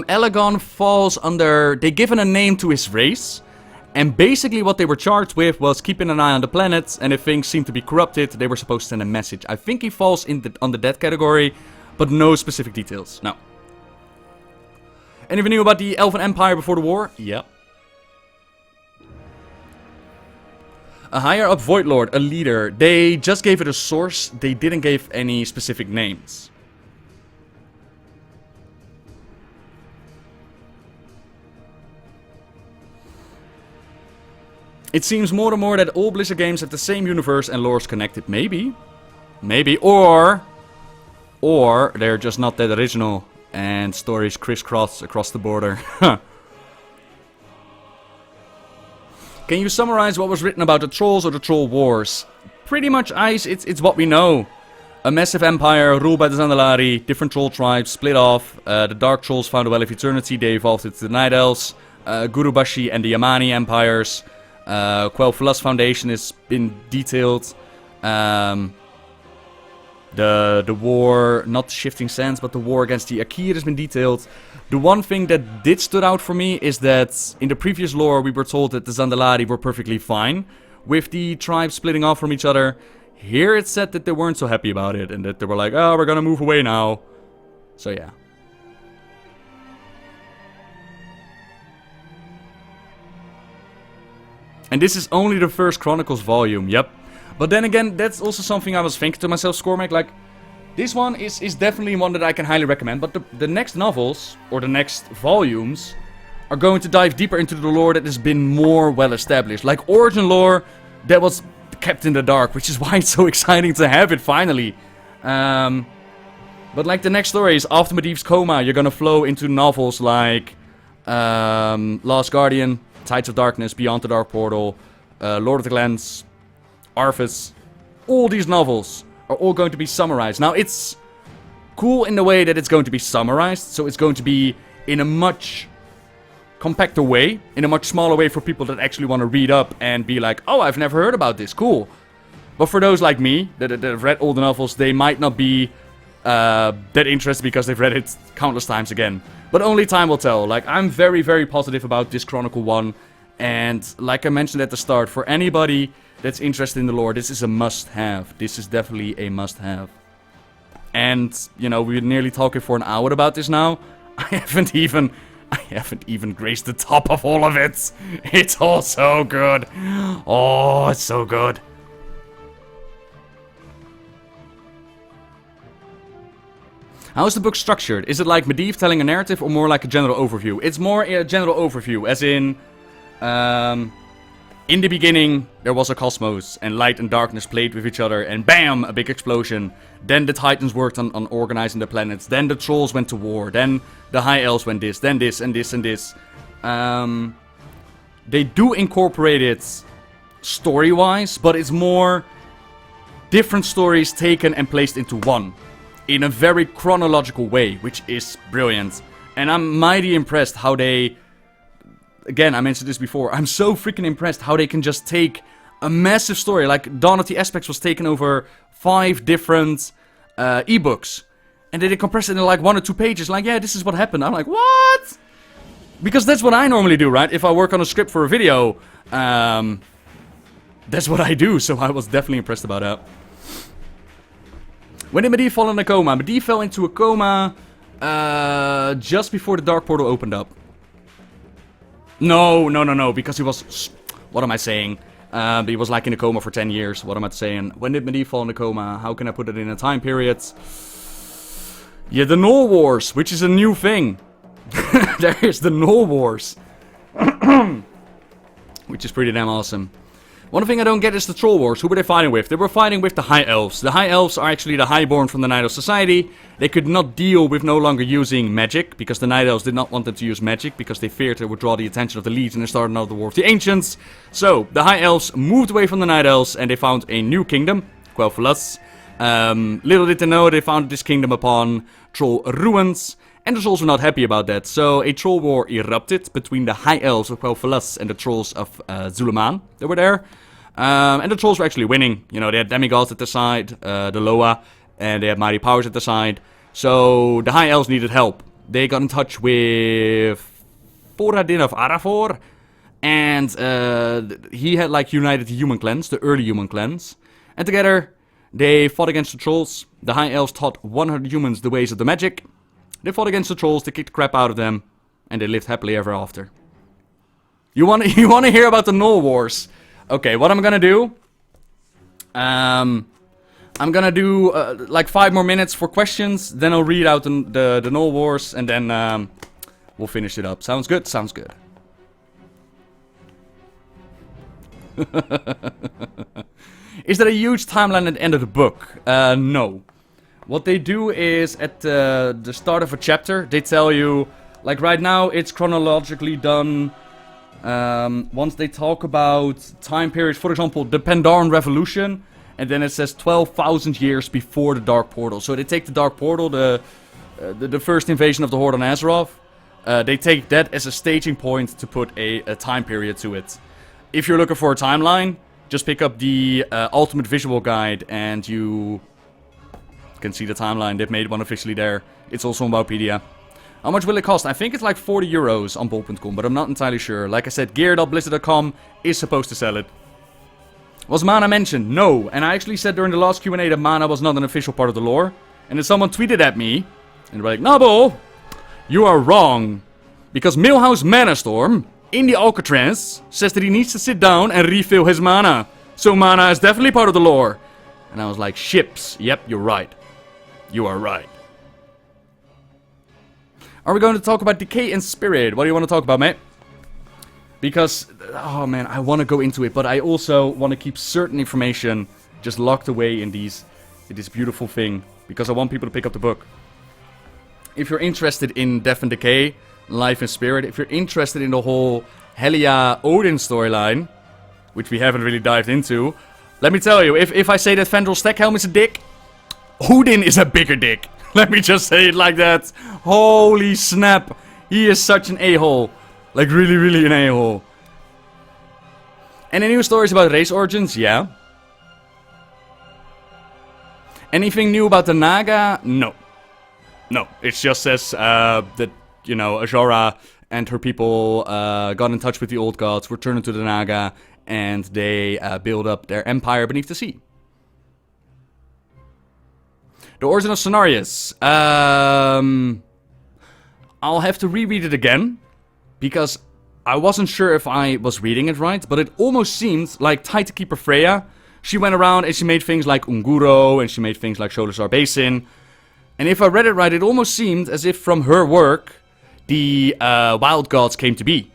Elegan falls under... They given a name to his race. And basically what they were charged with was keeping an eye on the planets. And if things seemed to be corrupted, they were supposed to send a message. I think he falls under that category, but no specific details. No. Anything new about the Elven Empire before the war? Yep. A higher up Void Lord, a leader. They just gave it a source. They didn't give any specific names. It seems more and more that all Blizzard games have the same universe and lores connected. Maybe. Maybe. Or they're just not that original and stories crisscross across the border. Can you summarize what was written about the Trolls or the Troll Wars? Pretty much, Ice, it's what we know. A massive empire ruled by the Zandalari, different troll tribes split off. The Dark Trolls found a Well of Eternity, they evolved into the Night Elves. Gurubashi and the Yamani empires. Quel'Thelus Foundation has been detailed. The war, not Shifting Sands, but the war against the Akir has been detailed. The one thing that did stood out for me is that in the previous lore we were told that the Zandalari were perfectly fine with the tribes splitting off from each other. Here it said that they weren't so happy about it and that they were like, oh, we're gonna move away now. So yeah. And this is only the first Chronicles volume, yep. But then again, that's also something I was thinking to myself, Scormac, like, this one is definitely one that I can highly recommend, but the next novels, or the next volumes, are going to dive deeper into the lore that has been more well established. Like origin lore that was kept in the dark, which is why it's so exciting to have it finally. But like the next story is after Medivh's coma, you're gonna flow into novels like Last Guardian, Tides of Darkness, Beyond the Dark Portal, Lord of the Glens, Arthas. All these novels are all going to be summarized. Now, it's cool in the way that it's going to be summarized, so it's going to be in a much compacter way, in a much smaller way for people that actually want to read up and be like, oh, I've never heard about this, cool. But for those like me, that have read all the novels, they might not be that interested because they've read it countless times again. But only time will tell. Like, I'm very, very positive about this Chronicle 1. And like I mentioned at the start, for anybody that's interested in the lore, this is a must-have. This is definitely a must-have. And, you know, we're nearly talking for an hour about this now. I haven't even graced the top of all of it. It's all so good. Oh, it's so good. How is the book structured? Is it like Medivh telling a narrative or more like a general overview? It's more a general overview, as in the beginning, there was a cosmos, and light and darkness played with each other, and bam, a big explosion. Then the Titans worked on organizing the planets, then the Trolls went to war, then the High Elves went this, then this, and this, and this. They do incorporate it story-wise, but it's more different stories taken and placed into one, in a very chronological way, which is brilliant. And I'm mighty impressed how they... Again, I mentioned this before. I'm so freaking impressed how they can just take a massive story. Like, Dawn of the Aspects was taken over 5 different ebooks. And then they compress it in like 1 or 2 pages. Like, yeah, this is what happened. I'm like, what? Because that's what I normally do, right? If I work on a script for a video, that's what I do. So I was definitely impressed about that. When did Medivh fall in a coma? Medivh fell into a coma just before the Dark Portal opened up. No, because he was... What am I saying? He was like in a coma for 10 years. What am I saying? When did Medivh fall in a coma? How can I put it in a time period? Yeah, the Null Wars, which is a new thing. There is the Null Wars. Which is pretty damn awesome. One thing I don't get is the Troll Wars. Who were they fighting with? They were fighting with the High Elves. The High Elves are actually the Highborn from the Night Elf Society. They could not deal with no longer using magic, because the Night Elves did not want them to use magic, because they feared it would draw the attention of the Legion and start another war of the Ancients. So, the High Elves moved away from the Night Elves, and they found a new kingdom, Quel'Thalas. Little did they know, they founded this kingdom upon Troll ruins. And the Trolls were not happy about that, so a Troll War erupted between the High Elves of Quel'Thalas and the Trolls of Zuluman that were there. And the Trolls were actually winning. You know, they had demigods at their side, the Loa, and they had mighty powers at their side. So the High Elves needed help. They got in touch with Foradin of Arafor, and he had like united the human clans, the early human clans. And together, they fought against the Trolls. The High Elves taught 100 humans the ways of the magic. They fought against the Trolls, they kicked the crap out of them, and they lived happily ever after. You wanna hear about the Null Wars? Okay, what I'm gonna do... I'm gonna do like 5 more minutes for questions, then I'll read out the Null Wars, and then we'll finish it up. Sounds good? Sounds good. Is there a huge timeline at the end of the book? No. What they do is, at the start of a chapter, they tell you, like right now, it's chronologically done. Once they talk about time periods, for example, the Pandaren Revolution, and then it says 12,000 years before the Dark Portal. So they take the Dark Portal, the first invasion of the Horde on Azeroth, they take that as a staging point to put a time period to it. If you're looking for a timeline, just pick up the Ultimate Visual Guide, and you can see the timeline. They've made one officially there. It's also on Bowpedia. How much will it cost? I think it's like 40 euros on bol.com, but I'm not entirely sure. Like I said, gear.blizzard.com is supposed to sell it. Was mana mentioned? No. And I actually said during the last Q&A that mana was not an official part of the lore. And then someone tweeted at me, and they were like, Nabo, you are wrong. Because Millhouse Manastorm, in the Alcatraz, says that he needs to sit down and refill his mana. So mana is definitely part of the lore. And I was like, ships. Yep, you're right. You are right. Are we going to talk about Decay and Spirit? What do you want to talk about, mate? Because, oh man, I want to go into it, but I also want to keep certain information just locked away in this beautiful thing, because I want people to pick up the book. If you're interested in Death and Decay, Life and Spirit, if you're interested in the whole Helia Odin storyline, which we haven't really dived into, let me tell you, if I say that Fandral Stackhelm is a dick, Odin is a bigger dick. Let me just say it like that. Holy snap. He is such an a-hole. Like, really, really an a-hole. Any new stories about race origins? Yeah. Anything new about the Naga? No. No. It just says that, you know, Azora and her people got in touch with the old gods, returned to the Naga, and they build up their empire beneath the sea. The Origin of Cenarius. I'll have to reread it again, because I wasn't sure if I was reading it right, but it almost seemed like Titan Keeper Freya. She went around and she made things like Unguro, and she made things like Sholazar Basin. And if I read it right, it almost seemed as if from her work, the wild gods came to be.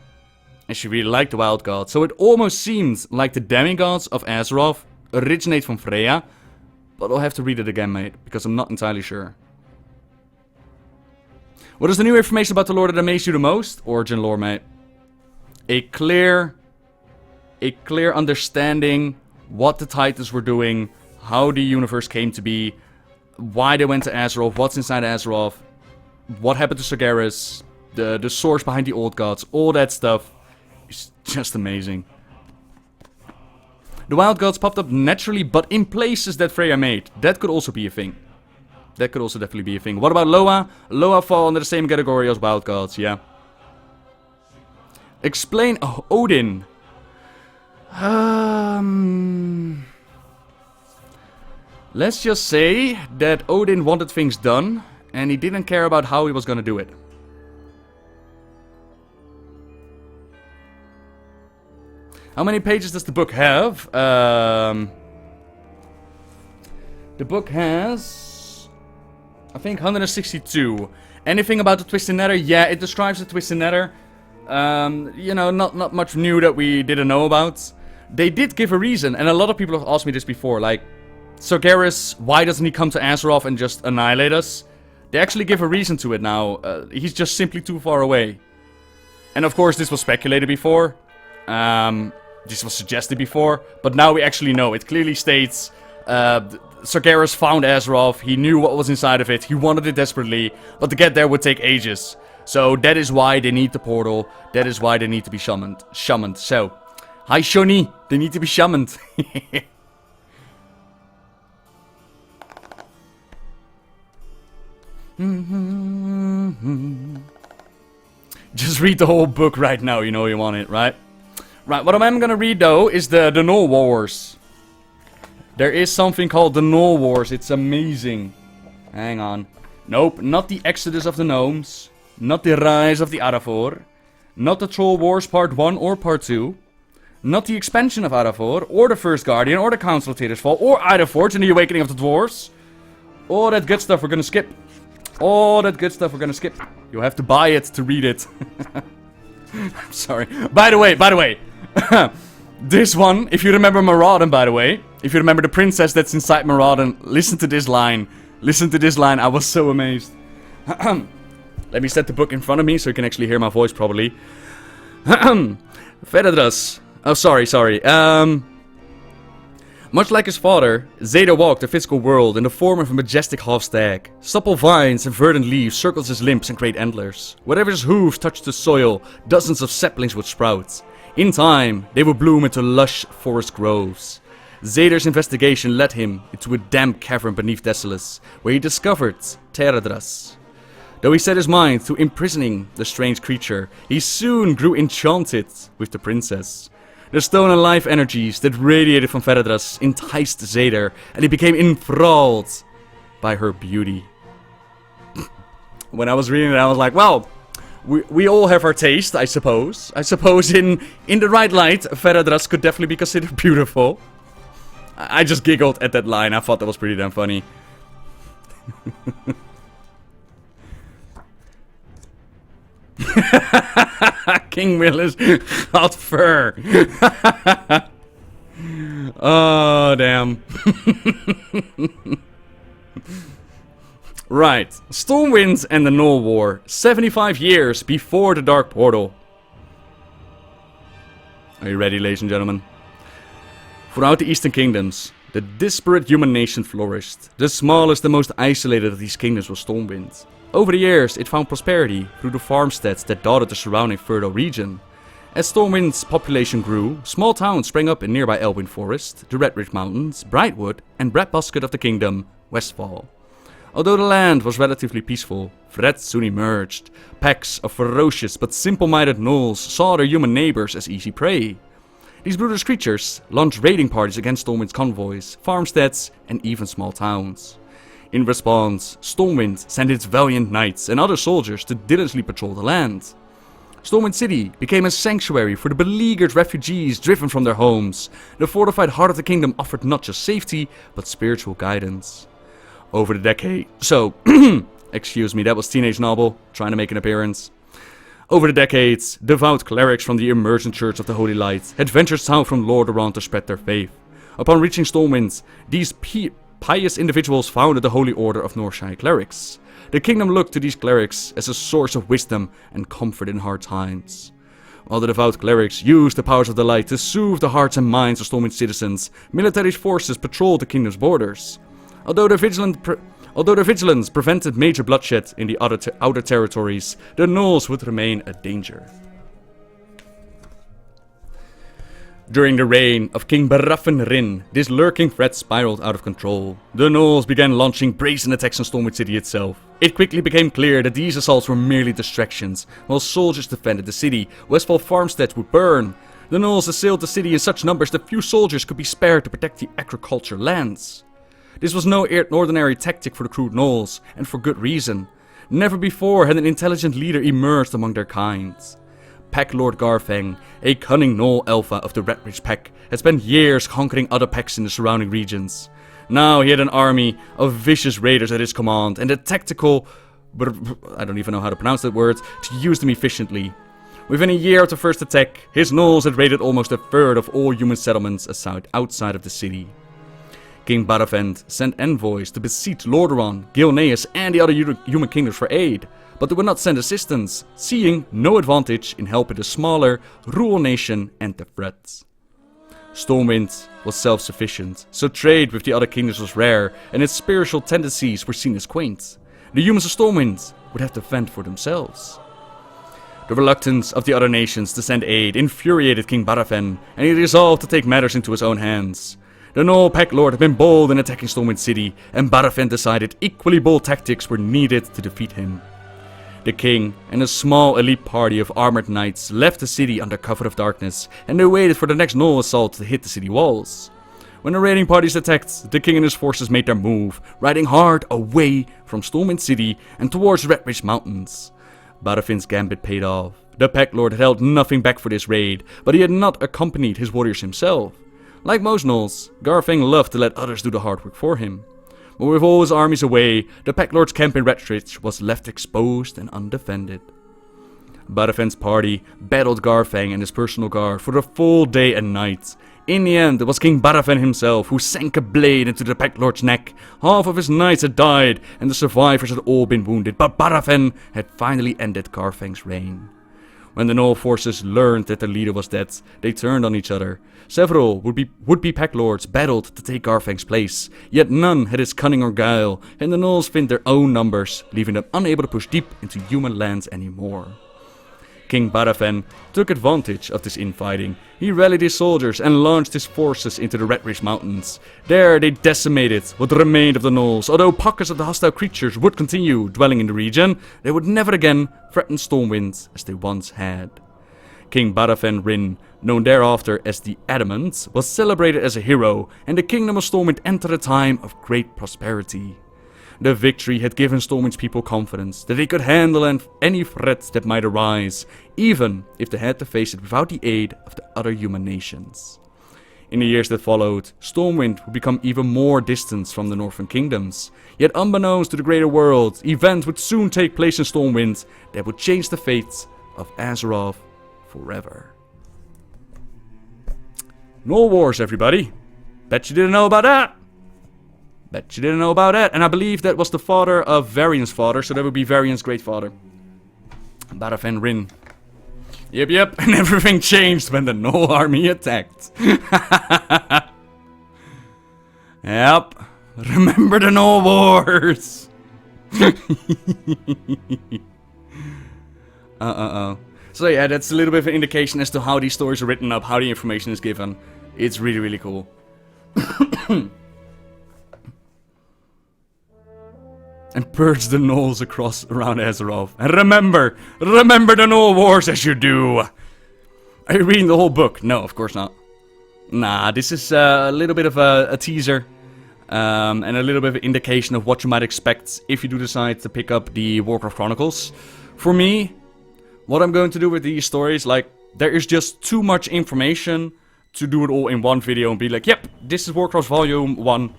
And she really liked the wild gods. So it almost seems like the demigods of Azeroth originate from Freya. But I'll have to read it again, mate, because I'm not entirely sure. What is the new information about the lore that amazed you the most? Origin lore, mate. A clear understanding what the Titans were doing, how the universe came to be, why they went to Azeroth, what's inside Azeroth, what happened to Sargeras, the source behind the old gods, all that stuff is just amazing. The wild gods popped up naturally, but in places that Freya made. That could also be a thing. That could also definitely be a thing. What about Loa? Loa fall under the same category as wild gods, yeah. Explain Odin. Let's just say that Odin wanted things done, and he didn't care about how he was gonna do it. How many pages does the book have? The book has, I think, 162. Anything about the Twisted Nether? Yeah, it describes the Twisted Nether. You know, not much new that we didn't know about. They did give a reason, and a lot of people have asked me this before, like, Sargeras, why doesn't he come to Azeroth and just annihilate us? They actually give a reason to it now. He's just simply too far away. And of course, this was speculated before. This was suggested before, but now we actually know. It clearly states Sargeras found Azeroth, he knew what was inside of it, he wanted it desperately, but to get there would take ages. So that is why they need the portal, that is why they need to be summoned. So, hi Shoni, they need to be summoned. Just read the whole book right now, you know you want it, right? Right, what I'm gonna read though is the Null Wars. There is something called the Null Wars, it's amazing. Hang on. Nope, not the Exodus of the Gnomes. Not the Rise of the Arafor. Not the Troll Wars Part 1 or Part 2. Not the expansion of Arafor, or the First Guardian, or the Council of Tater's Fall, or Ida Forge and the Awakening of the Dwarves. All that good stuff we're gonna skip. All that good stuff we're gonna skip. You'll have to buy it to read it. I'm sorry. By the way. This one, if you remember Maraudon, by the way. If you remember the princess that's inside Maraudon, listen to this line. Listen to this line, I was so amazed. Let me set the book in front of me so you can actually hear my voice properly. Feradras. Oh, sorry. Much like his father, Zeta walked the physical world in the form of a majestic half-stag. Supple vines and verdant leaves circled his limbs and great antlers. Wherever his hooves touched the soil, dozens of saplings would sprout. In time, they would bloom into lush forest groves. Zeta's investigation led him into a damp cavern beneath Desolus, where he discovered Teradras. Though he set his mind to imprisoning the strange creature, he soon grew enchanted with the princess. The stone and life energies that radiated from Feradras enticed Zeta, and he became enthralled by her beauty. When I was reading it, I was like, well, we all have our taste, I suppose. I suppose in the right light, Feradras could definitely be considered beautiful. I just giggled at that line, I thought that was pretty damn funny. King Willis got fur. Oh, damn. Right. Stormwind and the Null War. 75 years before the Dark Portal. Are you ready, ladies and gentlemen? Throughout the Eastern Kingdoms, the disparate human nation flourished. The smallest and most isolated of these kingdoms was Stormwind. Over the years, it found prosperity through the farmsteads that dotted the surrounding fertile region. As Stormwind's population grew, small towns sprang up in nearby Elwyn Forest, the Redridge Mountains, Brightwood, and breadbasket of the kingdom, Westfall. Although the land was relatively peaceful, threats soon emerged. Packs of ferocious but simple-minded gnolls saw their human neighbors as easy prey. These brutish creatures launched raiding parties against Stormwind's convoys, farmsteads, and even small towns. In response, Stormwind sent its valiant knights and other soldiers to diligently patrol the land. Stormwind City became a sanctuary for the beleaguered refugees driven from their homes. The fortified heart of the kingdom offered not just safety, but spiritual guidance. Over the decade... So, excuse me, that was Teenage Noble trying to make an appearance. Over the decades, devout clerics from the Immersion Church of the Holy Light had ventured south from Lordaeron to spread their faith. Upon reaching Stormwind, these pious individuals founded the Holy Order of Norshire Clerics. The kingdom looked to these clerics as a source of wisdom and comfort in hard times. While the devout clerics used the powers of the light to soothe the hearts and minds of Stormwind citizens, military forces patrolled the kingdom's borders. Although their vigilance prevented major bloodshed in the outer territories, the gnolls would remain a danger. During the reign of King Barafen Rin, this lurking threat spiraled out of control. The gnolls began launching brazen attacks on Stormwind City itself. It quickly became clear that these assaults were merely distractions. While soldiers defended the city, Westfall farmsteads would burn. The gnolls assailed the city in such numbers that few soldiers could be spared to protect the agriculture lands. This was no ordinary tactic for the crude gnolls, and for good reason. Never before had an intelligent leader emerged among their kind. Pack Lord Garfang, a cunning gnoll alpha of the Red Ridge Pack, had spent years conquering other packs in the surrounding regions. Now he had an army of vicious raiders at his command, and a tactical... I don't even know how to pronounce that word, to use them efficiently. Within a year of the first attack, his gnolls had raided almost a third of all human settlements outside of the city. King Barafend sent envoys to beseech Lordaeron, Gilneas, and the other human kingdoms for aid, but they would not send assistance, seeing no advantage in helping the smaller, rural nation and the threats. Stormwind was self-sufficient, so trade with the other kingdoms was rare, and its spiritual tendencies were seen as quaint. The humans of Stormwind would have to fend for themselves. The reluctance of the other nations to send aid infuriated King Barafen, and he resolved to take matters into his own hands. The Gnoll Pack Lord had been bold in attacking Stormwind City, and Barafen decided equally bold tactics were needed to defeat him. The king and a small elite party of armored knights left the city under cover of darkness, and they waited for the next Gnoll assault to hit the city walls. When the raiding parties attacked, the king and his forces made their move, riding hard away from Stormwind City and towards Red Ridge Mountains. Barafen's gambit paid off. The Pack Lord had held nothing back for this raid, but he had not accompanied his warriors himself. Like most gnolls, Garfang loved to let others do the hard work for him. But with all his armies away, the Pack Lord's camp in Red Ridge was left exposed and undefended. Barafen's party battled Garfang and his personal guard for a full day and night. In the end, it was King Barafen himself who sank a blade into the Pack Lord's neck. Half of his knights had died, and the survivors had all been wounded, but Barafen had finally ended Garfang's reign. When the Gnoll forces learned that their leader was dead, they turned on each other. Several would-be Pack Lords battled to take Garfang's place, yet none had his cunning or guile, and the Gnolls thinned their own numbers, leaving them unable to push deep into human lands anymore. King Barafen took advantage of this infighting. He rallied his soldiers and launched his forces into the Red Ridge Mountains. There they decimated what remained of the Gnolls. Although pockets of the hostile creatures would continue dwelling in the region, they would never again threaten Stormwind as they once had. King Barafen Rin, known thereafter as the Adamant, was celebrated as a hero, and the kingdom of Stormwind entered a time of great prosperity. The victory had given Stormwind's people confidence that they could handle any threat that might arise, even if they had to face it without the aid of the other human nations. In the years that followed, Stormwind would become even more distant from the northern kingdoms. Yet unbeknownst to the greater world, events would soon take place in Stormwind that would change the fate of Azeroth forever. Gnoll Wars, everybody. Bet you didn't know about that. Bet you didn't know about that. And I believe that was the father of Varian's father, so that would be Varian's great father. Barafen Rin. Yep, and everything changed when the Gnoll army attacked. Yep, remember the Gnoll Wars. So yeah, that's a little bit of an indication as to how these stories are written up, how the information is given. It's really, really cool. And purge the gnolls around Azeroth. And remember the Gnoll Wars as you do. Are you reading the whole book? No, of course not. Nah, this is a little bit of a teaser. And a little bit of an indication of what you might expect if you do decide to pick up the Warcraft Chronicles. For me, what I'm going to do with these stories, like, there is just too much information to do it all in one video and be like, yep, this is Warcraft Volume 1.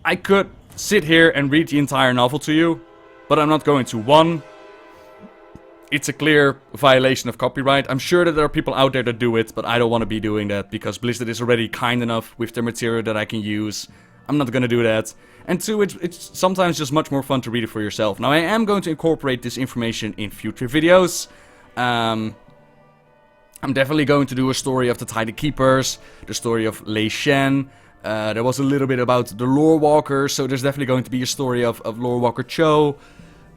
I could sit here and read the entire novel to you, but I'm not going to. One, it's a clear violation of copyright. I'm sure that there are people out there that do it, but I don't want to be doing that because Blizzard is already kind enough with their material that I can use. I'm not going to do that. And two, it's sometimes just much more fun to read it for yourself. Now, I am going to incorporate this information in future videos. I'm definitely going to do a story of the Tidal Keepers, the story of Lei Shen. There was a little bit about the Lore Walker, so there's definitely going to be a story of Lore Walker Cho.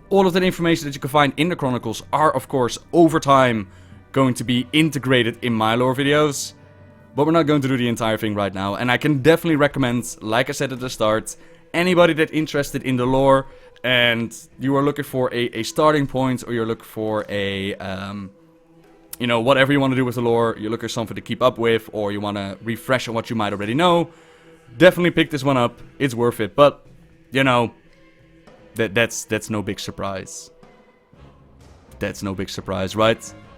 All of that information that you can find in the Chronicles are, of course, over time going to be integrated in my lore videos. But we're not going to do the entire thing right now. And I can definitely recommend, like I said at the start, anybody that's interested in the lore and you are looking for a starting point, or you're looking for a, you know, whatever you want to do with the lore, you're looking for something to keep up with, or you want to refresh on what you might already know, definitely pick this one up. It's worth it. But, you know, that's no big surprise. That's no big surprise, right?